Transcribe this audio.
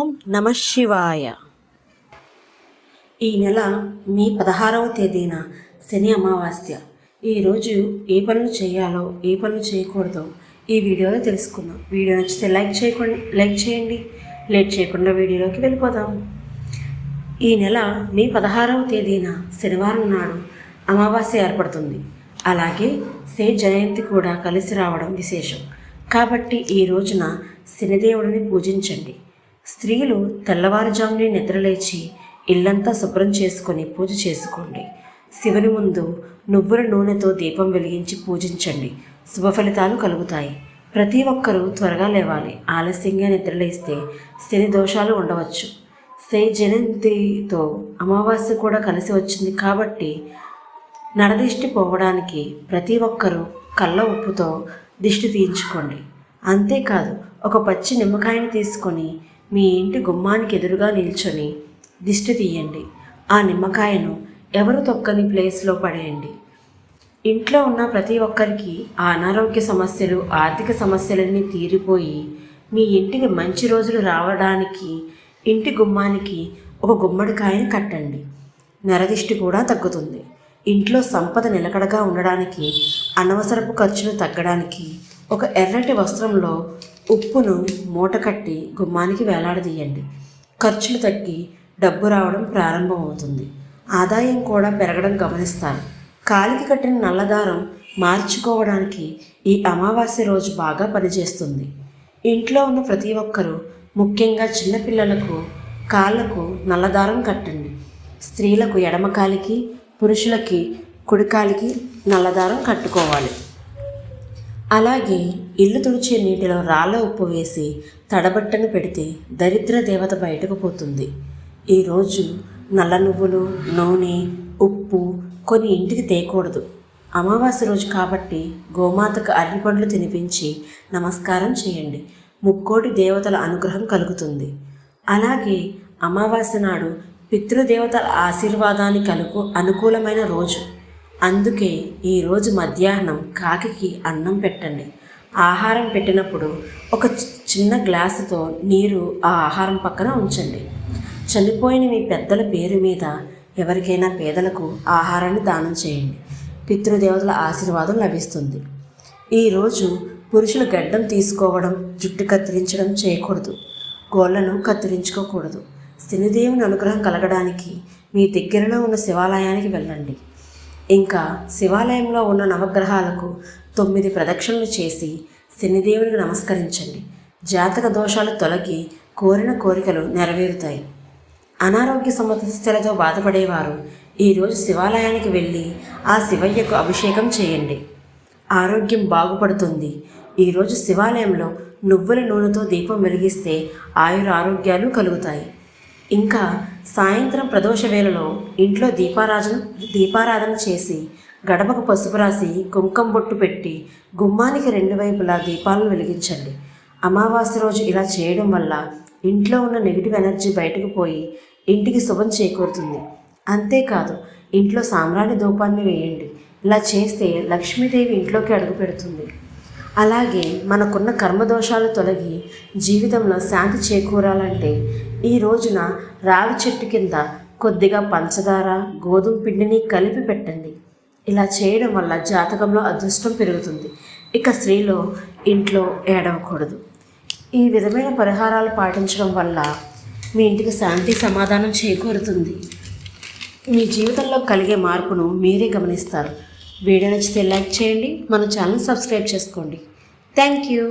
ఓం నమ శివాయ. ఈ నెల మే 16వ తేదీన శని అమావాస్య. ఈరోజు ఏ పనులు చేయాలో ఏ పనులు చేయకూడదో ఈ వీడియోలో తెలుసుకుందాం. వీడియో నచ్చితే లైక్ చేయండి. లేట్ చేయకుండా వీడియోలోకి వెళ్ళిపోదాం. ఈ నెల మే 16వ తేదీన శనివారం నాడు అమావాస్య ఏర్పడుతుంది. అలాగే జయంతి కూడా కలిసి రావడం విశేషం. కాబట్టి ఈ రోజున శనిదేవుడిని పూజించండి. స్త్రీలు తెల్లవారుజామునే నిద్రలేచి ఇల్లంతా శుభ్రం చేసుకొని పూజ చేసుకోండి. శివుని ముందు నువ్వుల నూనెతో దీపం వెలిగించి పూజించండి. శుభ ఫలితాలు కలుగుతాయి. ప్రతి ఒక్కరూ త్వరగా లేవాలి. ఆలస్యంగా నిద్రలేస్తే శని దోషాలు ఉండవచ్చు. జయంతితో అమావాస్య కూడా కలిసి వచ్చింది కాబట్టి నరదిష్టి పోవడానికి ప్రతి ఒక్కరూ కళ్ళ ఉప్పుతో దిష్టి తీయించుకోండి. అంతేకాదు, ఒక పచ్చి నిమ్మకాయని తీసుకొని మీ ఇంటి గుమ్మానికి ఎదురుగా నిల్చొని దిష్టి తీయండి. ఆ నిమ్మకాయను ఎవరు తొక్కని ప్లేస్లో పడేయండి. ఇంట్లో ఉన్న ప్రతి ఒక్కరికి ఆ అనారోగ్య సమస్యలు, ఆర్థిక సమస్యలన్నీ తీరిపోయి మీ ఇంటికి మంచి రోజులు రావడానికి ఇంటి గుమ్మానికి ఒక గుమ్మడికాయని కట్టండి. నరదిష్టి కూడా తగ్గుతుంది. ఇంట్లో సంపద నిలకడగా ఉండడానికి, అనవసరపు ఖర్చులు తగ్గడానికి ఒక ఎర్రటి వస్త్రంలో ఉప్పును మూట కట్టి గుమ్మానికి వేలాడదీయండి. ఖర్చులు తగ్గి డబ్బు రావడం ప్రారంభమవుతుంది. ఆదాయం కూడా పెరగడం గమనిస్తారు. కాలికి కట్టిన నల్లదారం మార్చుకోవడానికి ఈ అమావాస్య రోజు బాగా పనిచేస్తుంది. ఇంట్లో ఉన్న ప్రతి ఒక్కరూ, ముఖ్యంగా చిన్నపిల్లలకు కాళ్ళకు నల్లదారం కట్టండి. స్త్రీలకు ఎడమ కాలికి, పురుషులకి కుడికాలికి నల్లదారం కట్టుకోవాలి. అలాగే ఇల్లు తుడిచే నీటిలో రాళ్ళ ఉప్పు వేసి తడబట్టను పెడితే దరిద్ర దేవత బయటకు పోతుంది. ఈరోజు నల్ల నువ్వులు, నూనె, ఉప్పు కొన్ని ఇంటికి తేకూడదు. అమావాస్య రోజు కాబట్టి గోమాతకు అరటిపండ్లు తినిపించి నమస్కారం చేయండి. ముక్కోటి దేవతల అనుగ్రహం కలుగుతుంది. అలాగే అమావాస్య నాడు పితృదేవతల ఆశీర్వాదానికి అనుకూలమైన రోజు. అందుకే ఈరోజు మధ్యాహ్నం కాకికి అన్నం పెట్టండి. ఆహారం పెట్టినప్పుడు ఒక చిన్న గ్లాసుతో నీరు ఆ ఆహారం పక్కన ఉంచండి. చనిపోయిన మీ పెద్దల పేరు మీద ఎవరికైనా పేదలకు ఆహారాన్ని దానం చేయండి. పితృదేవతల ఆశీర్వాదం లభిస్తుంది. ఈరోజు పురుషులు గడ్డం తీసుకోవడం, జుట్టు కత్తిరించడం చేయకూడదు. గోళ్లను కత్తిరించుకోకూడదు. శనిదేవుని అనుగ్రహం కలగడానికి మీ దగ్గరలో ఉన్న శివాలయానికి వెళ్ళండి. ఇంకా శివాలయంలో ఉన్న నవగ్రహాలకు 9 ప్రదక్షిణలు చేసి శనిదేవునికి నమస్కరించండి. జాతక దోషాలు తొలగి కోరిన కోరికలు నెరవేరుతాయి. అనారోగ్య సమస్యలతో బాధపడేవారు ఈరోజు శివాలయానికి వెళ్ళి ఆ శివయ్యకు అభిషేకం చేయండి. ఆరోగ్యం బాగుపడుతుంది. ఈరోజు శివాలయంలో నువ్వుల నూనెతో దీపం వెలిగిస్తే ఆరోగ్యాలు కలుగుతాయి. ఇంకా సాయంత్రం ప్రదోష వేళలో ఇంట్లో దీపారాధన చేసి గడపకు పసుపు రాసి కుంకుమ బొట్టు పెట్టి గుమ్మానికి 2 వైపులా దీపాలను వెలిగించండి. అమావాస్య రోజు ఇలా చేయడం వల్ల ఇంట్లో ఉన్న నెగిటివ్ ఎనర్జీ బయటకు పోయి ఇంటికి శుభం చేకూరుతుంది. అంతేకాదు, ఇంట్లో సాంబ్రాణి ధూపాన్ని వేయండి. ఇలా చేస్తే లక్ష్మీదేవి ఇంట్లోకి అడుగు పెడుతుంది. అలాగే మనకున్న కర్మదోషాలు తొలగి జీవితంలో శాంతి చేకూరాలంటే ఈ రోజున రావి చెట్టు కింద కొద్దిగా పంచదార, గోధుమ పిండిని కలిపి పెట్టండి. ఇలా చేయడం వల్ల జాతకంలో అదృష్టం పెరుగుతుంది. ఇక స్త్రీలు ఇంట్లో ఏడవకూడదు. ఈ విధమైన పరిహారాలు పాటించడం వల్ల మీ ఇంటికి శాంతి, సమాధానం చేకూరుతుంది. మీ జీవితంలో కలిగే మార్పును మీరే గమనిస్తారు. వీడియో నచ్చితే లైక్ చేయండి. మన ఛానల్ సబ్స్క్రైబ్ చేసుకోండి. Thank you.